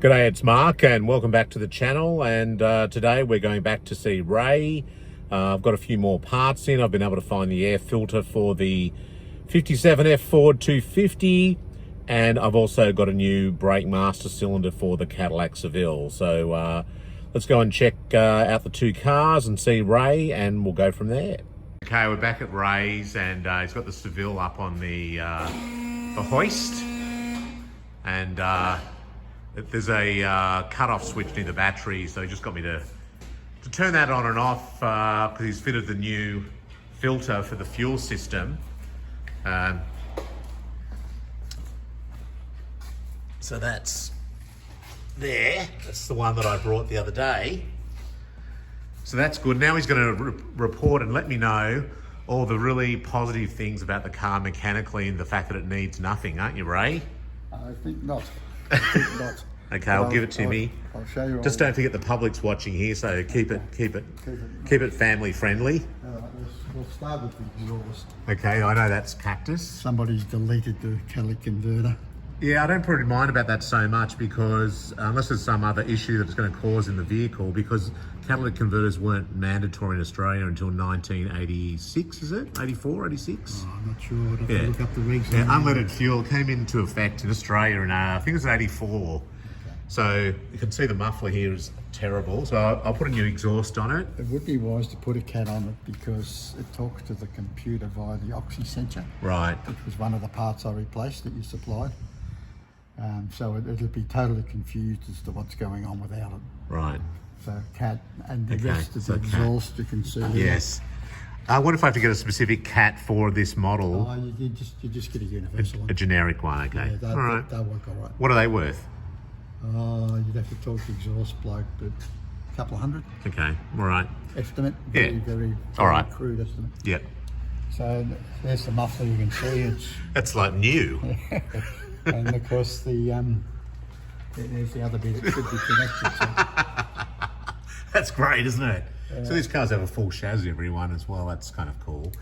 G'day, it's Mark and welcome back to the channel, and today we're going back to see Ray. I've got a few more parts in. I've been able to find the air filter for the 57F Ford 250, and I've also got a new brake master cylinder for the Cadillac Seville. So let's go and check out the two cars and see Ray, and we'll go from there. Okay, we're back at Ray's, and he's got the Seville up on the hoist, and there's a cut-off switch near the battery, so he just got me to turn that on and off because he's fitted the new filter for the fuel system. So that's there. That's the one that I brought the other day. So that's good. Now he's going to report and let me know all the really positive things about the car mechanically and the fact that it needs nothing, aren't you, Ray? I think not. Not. Okay, I'll give it to me. I'll show you. Just don't forget the public's watching here, so keep it family friendly. We'll start with the exhaust. Okay, I know that's cactus. Somebody's deleted the Cadillac converter. Yeah, I don't pretty mind about that so much because unless there's some other issue that it's going to cause in the vehicle, because catalytic converters weren't mandatory in Australia until 1986, is it? 84, 86? Oh, I'm not sure. I'd have to look up the regs. Yeah, unleaded fuel came into effect in Australia in, I think it was 84. Okay. So you can see the muffler here is terrible. So I'll put a new exhaust on it. It would be wise to put a cat on it because it talks to the computer via the oxy sensor. Right. Which was one of the parts I replaced that you supplied. So it'll be totally confused as to what's going on without it. Right. So cat and the rest of the exhaust you can see. Yes. What if I have to get a specific cat for this model? Oh, you just get a universal one. A generic one, okay. Yeah, all right. They'll work all right. What are they worth? Oh, you'd have to talk to the exhaust bloke, but a couple of hundred. Okay, all right. Estimate. Very all right. Crude estimate. Yep. So there's the muffler you can see. That's like new. And of course there's the other bit that should be connected to. That's great, isn't it? So these cars have a full chassis, everyone, as well. That's kind of cool.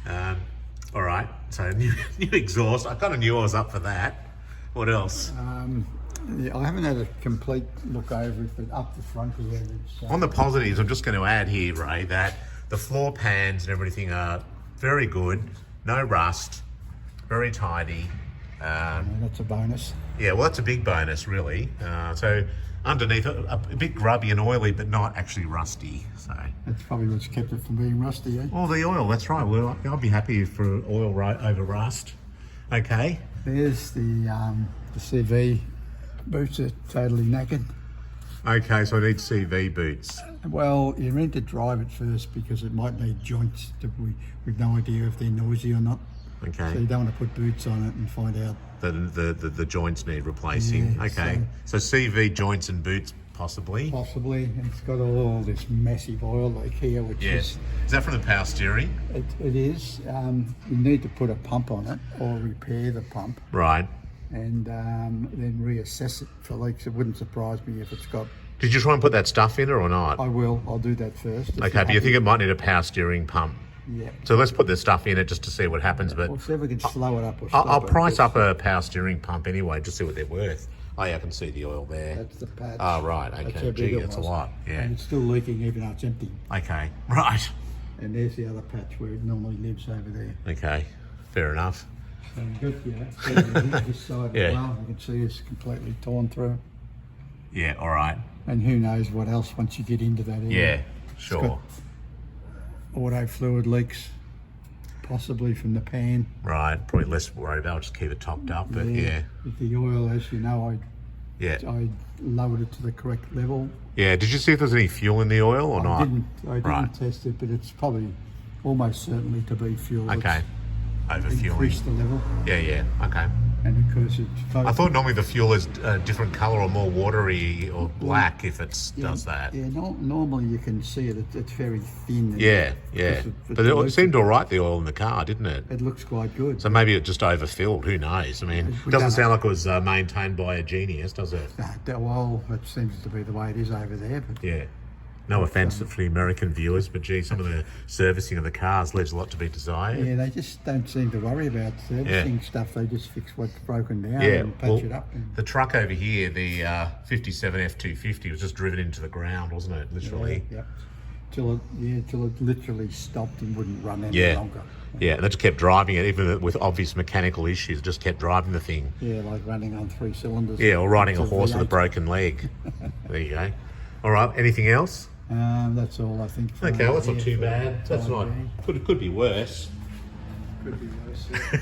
All right, so new exhaust. I kind of knew I was up for that. What else? Yeah, I haven't had a complete look over it, but up the front here. On the positives, I'm just going to add here, Ray, that the floor pans and everything are very good. No rust. Very tidy. That's a bonus. Yeah, well, that's a big bonus, really. So underneath, a bit grubby and oily, but not actually rusty. So that's probably what's kept it from being rusty, eh? Well, the oil, that's right. Well, I'll be happy for oil over rust. Okay. There's the CV boots are totally knackered. Okay, so I need CV boots. Well, you need to drive it first because it might need joints. We've no idea if they're noisy or not. Okay. So you don't want to put boots on it and find out. The joints need replacing. Yeah, okay. So CV joints and boots possibly. Possibly. And it's got all this massive oil leak here, which is that from the power steering? It is. You need to put a pump on it or repair the pump. Right. And then reassess it for leaks. It wouldn't surprise me if it's got. Did you try and put that stuff in it or not? I will. I'll do that first. Okay, but you think it might need a power steering pump? Yeah. So let's put the stuff in it just to see what happens. But we'll see if we can slow it up or stop I'll price up a power steering pump anyway, just see what they're worth. Oh yeah, I can see the oil there. That's the patch. Oh right, okay. Gee, that's a lot. Yeah. And it's still leaking even though it's empty. Okay, right. And there's the other patch where it normally lives over there. Okay, fair enough. So you've got this side as well. You can see it's completely torn through. Yeah, all right. And who knows what else once you get into that area. Yeah, sure. Auto fluid leaks, possibly from the pan. Right, probably less worried about. I'll just keep it topped up, but yeah. With the oil, as you know, I lowered it to the correct level. Yeah, did you see if there's any fuel in the oil or not? I didn't test it, but it's probably almost certainly to be fuel. Okay, overfueling. Increase the level. Yeah, okay. And of course it's... I thought normally the fuel is a different colour or more watery or black if it does that. Yeah, normally you can see it. It's very thin. Yeah. But it seemed all right, the oil in the car, didn't it? It looks quite good. So maybe it just overfilled, who knows? I mean, it doesn't sound like it was maintained by a genius, does it? Well, it seems to be the way it is over there. But yeah. No offence for the American viewers, but gee, some of the servicing of the cars leaves a lot to be desired. Yeah, they just don't seem to worry about servicing stuff. They just fix what's broken down and patch it up. The truck over here, the 57 F250, was just driven into the ground, wasn't it? Literally. Yeah. Till it literally stopped and wouldn't run any longer. Yeah, and they just kept driving it, even with obvious mechanical issues. Just kept driving the thing. Yeah, like running on 3 cylinders. Yeah, or riding a horse with a broken leg. There you go. All right. Anything else? That's all I think. Okay, well, that's not too bad. That's not. Could be worse. Could be worse. The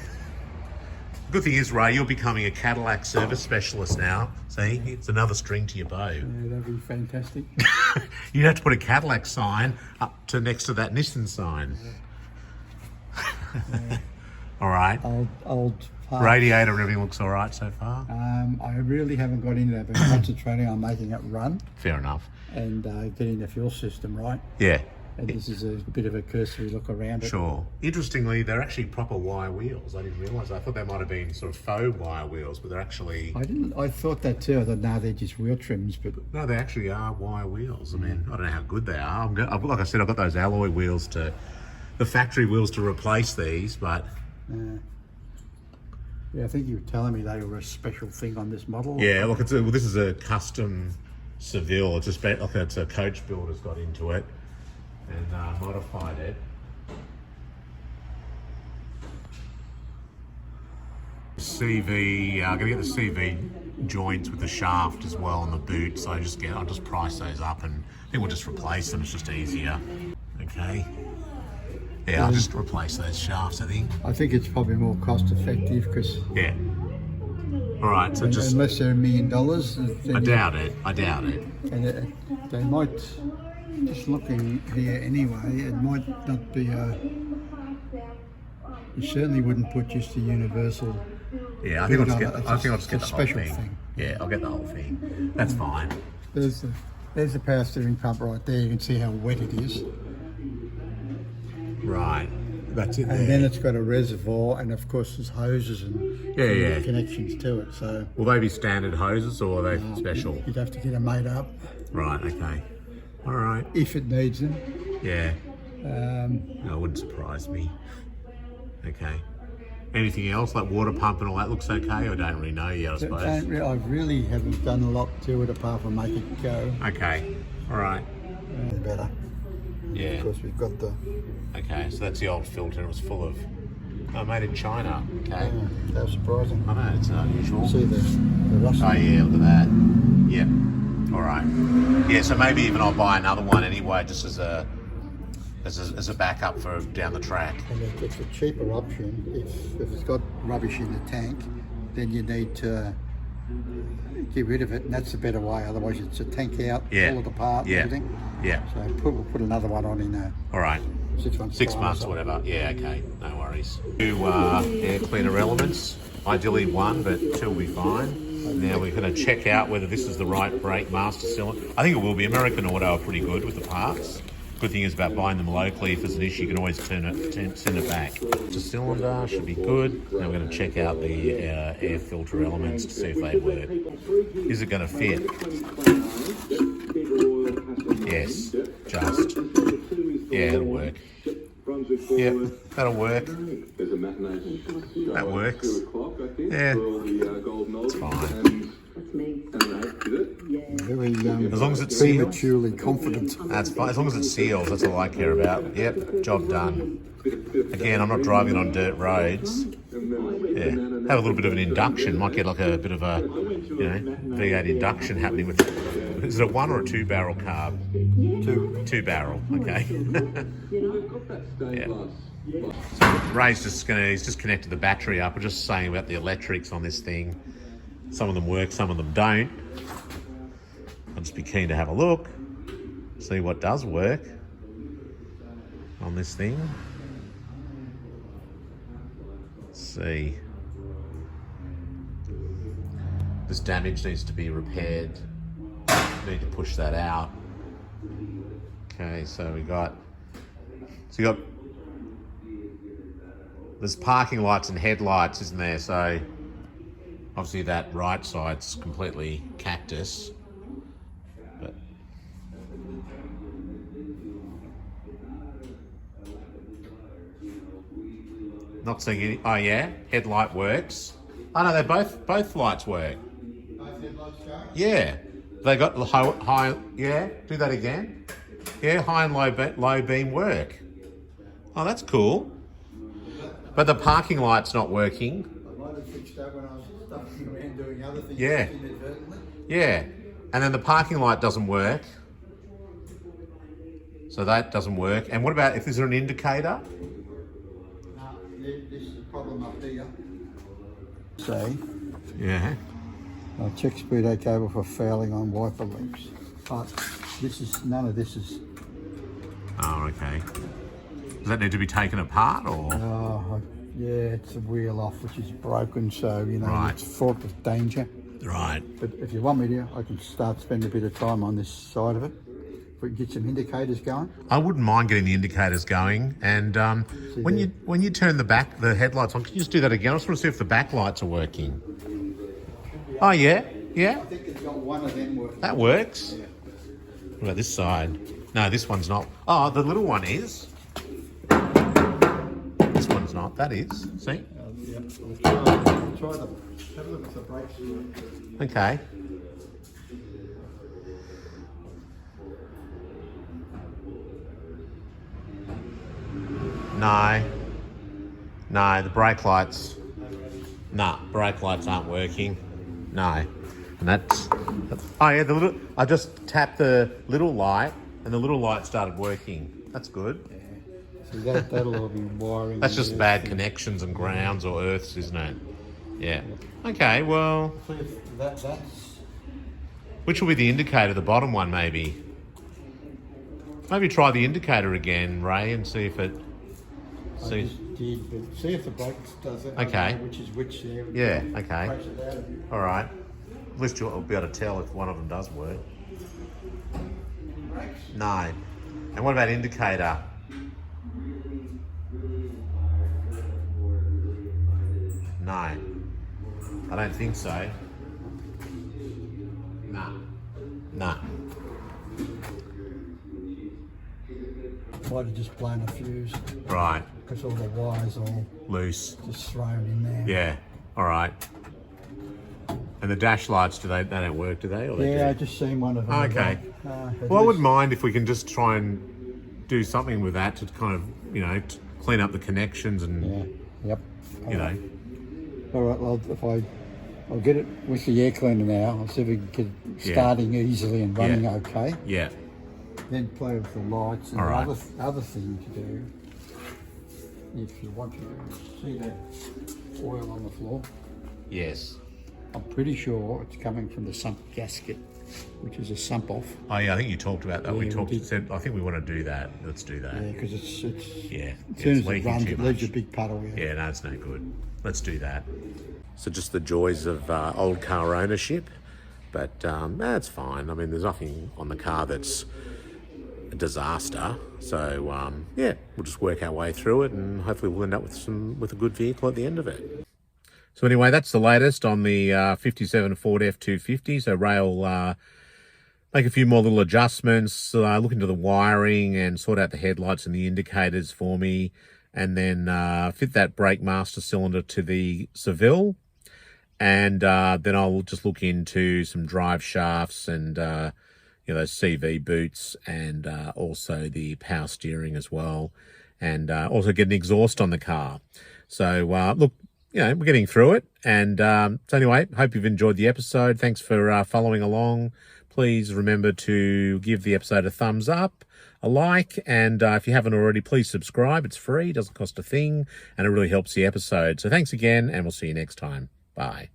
good thing is, Ray, you're becoming a Cadillac service specialist now. See, it's another string to your bow. Yeah, that'd be fantastic. You'd have to put a Cadillac sign up to next to that Nissan sign. Yeah. All right. Old parts. Radiator and everything looks all right so far. I really haven't got into that, but concentrating on making it run Fair enough. and getting the fuel system right. Yeah. And this is a bit of a cursory look around it. Sure. Interestingly, they're actually proper wire wheels. I didn't realise. I thought they might have been sort of faux wire wheels, but they're actually... I thought that too. I thought, no, they're just wheel trims, but... No, they actually are wire wheels. I mean, I don't know how good they are. Like I said, I've got those alloy wheels the factory wheels to replace these, but... Yeah, I think you were telling me they were a special thing on this model. Yeah, look, this is a custom Seville. It's a coach builder's got into it and modified it. CV, I'm gonna get the CV joints with the shaft as well on the boot. So I'll just price those up, and I think we'll just replace them. It's just easier. Okay. Yeah, I'll just replace those shafts, I think. I think it's probably more cost effective because... Yeah. All right, so just... Unless they're $1 million. I doubt it. And they might, just looking here anyway, it might not be you certainly wouldn't put just a universal... Yeah, I think I'll just get the whole special thing. Yeah, I'll get the whole thing. That's fine. There's the power steering pump right there. You can see how wet it is. Right, that's it. And then it's got a reservoir, and of course there's hoses and connections to it. So will they be standard hoses or are they special? You'd have to get them made up. Right. Okay. All right. If it needs them. Yeah. No, it wouldn't surprise me. Okay. Anything else like water pump and all that looks okay? I don't really know yet, I suppose. I really haven't done a lot to it apart from make it go. Okay. All right. Better. Yeah. Of course, we've got the... Okay, so that's the old filter. It was full of... Oh, made in China. Okay. How surprising. I know, it's unusual. See the rust. Oh, yeah, look at that. Yep. All right. Yeah, so maybe even I'll buy another one anyway, just as a backup for down the track. And it's a cheaper option. If it's got rubbish in the tank, then you need to get rid of it, and that's the better way. Otherwise, it's a tank out, pull it apart, and everything. Yeah. So we'll put another one on in All right. 6 months. 6 months or whatever. Yeah, okay. No worries. 2 air cleaner elements. Ideally 1, but 2 will be fine. Now we're going to check out whether this is the right brake master cylinder. I think it will be. American Auto are pretty good with the parts. Good thing is about buying them locally. If there's an issue, you can always send it back. The cylinder should be good. Now we're going to check out the air filter elements to see if they work. Is it going to fit? Yes, just. Yeah, it'll work. Yep, that'll work. That works. Yeah, it's fine. Very As long as it's sealed. prematurely confident. That's fine. As long as it seals, that's all I care about. Yep, job done. Again, I'm not driving on dirt roads. Yeah, have a little bit of an induction. Might get like a bit of a, V8 induction happening with. Is it a 1 or a 2 barrel carb? 2 barrel. Okay. Yeah. So Ray's he's just connected the battery up. We're just saying about the electrics on this thing. Some of them work, some of them don't. I'll just be keen to have a look, see what does work on this thing. Let's see. This damage needs to be repaired. Need to push that out. Okay, so you got there's parking lights and headlights, isn't there? So obviously that right side's completely cactus. But Not seeing any. Oh yeah, headlight works. Oh no, they both lights work. Both headlights go? Yeah, they got the high. Yeah, do that again. Yeah, high and low beam work. Oh, that's cool. But the parking light's not working. I might have fixed that when I was stuffing around doing other things Yeah. inadvertently. Yeah, and then the parking light doesn't work. So that doesn't work. And what about if there's an indicator? No, this is the problem up here. See, Yeah. check speedo cable for fouling on wiper loops. But this is, none of this is, Oh, okay. Does that need to be taken apart or? yeah, it's a wheel off which is broken, so, you know, Right. it's fraught with danger. Right. But if you want me to, I can start spending a bit of time on this side of it. If we can get some indicators going. I wouldn't mind getting the indicators going. And when you turn the headlights on, can you just do that again? I just want to see if the back lights are working. Oh yeah, yeah. I think it's got one of them working. That works. Yeah. What about this side? No, this one's not. Oh, the little one is. This one's not. That is. See? Yeah. We'll try them. Have a look at the brakes. Okay. No, the brake lights. Nah, brake lights aren't working. No, and that's oh yeah, the little. I just tapped the little light, and the little light started working. That's good. So that'll all be wiring. That's just bad connections and grounds or earths, isn't it? Yeah. Okay. Well, So if that's. which will be the indicator? The bottom one, maybe. Maybe try the indicator again, Ray, and see if it. I just did, but see if the brakes does it. Okay. I don't know which is which there. Yeah. Okay. Brakes it out of you. All right. At least you'll be able to tell if one of them does work. Brakes. No. And what about indicator? No. I don't think so. No. No. Might have just blown a fuse Right. because all the wires all Loose. just thrown in there. Yeah. All right. And the dash lights, they don't work, do they? Or they Yeah, I do? just seen one of them. Okay. Well, I wouldn't mind if we can just try and do something with that to kind of, to clean up the connections and, Yeah. Yep. you know. All right. Well, I'll get it with the air cleaner now. I'll see if we can get it starting easily and running okay. Yeah. Then play with the lights and All right. the other thing to do, if you want to, see that oil on the floor. Yes. I'm pretty sure it's coming from the sump gasket, which is a sump off. Oh yeah, I think you talked about that. Yeah, we we did. said I think we want to do that. Let's do that. Yeah, because it's Yeah. as soon as it leaking runs, too it leaves a much. big puddle. Yeah, no, it's no good. Let's do that. So just the joys of old car ownership, but that's fine. I mean, there's nothing on the car that's a disaster. So yeah, we'll just work our way through it, and hopefully we'll end up with a good vehicle at the end of it. So anyway, that's the latest on the 57 Ford F250. So Ray will make a few more little adjustments, look into the wiring and sort out the headlights and the indicators for me, and then fit that brake master cylinder to the Seville. And then I'll just look into some drive shafts and those CV boots, and also the power steering as well, and also get an exhaust on the car. So look, we're getting through it. And so anyway, hope you've enjoyed the episode. Thanks for following along. Please remember to give the episode a thumbs up, a like, and if you haven't already, please subscribe. It's free, doesn't cost a thing, and it really helps the episode. So thanks again, and we'll see you next time. Bye.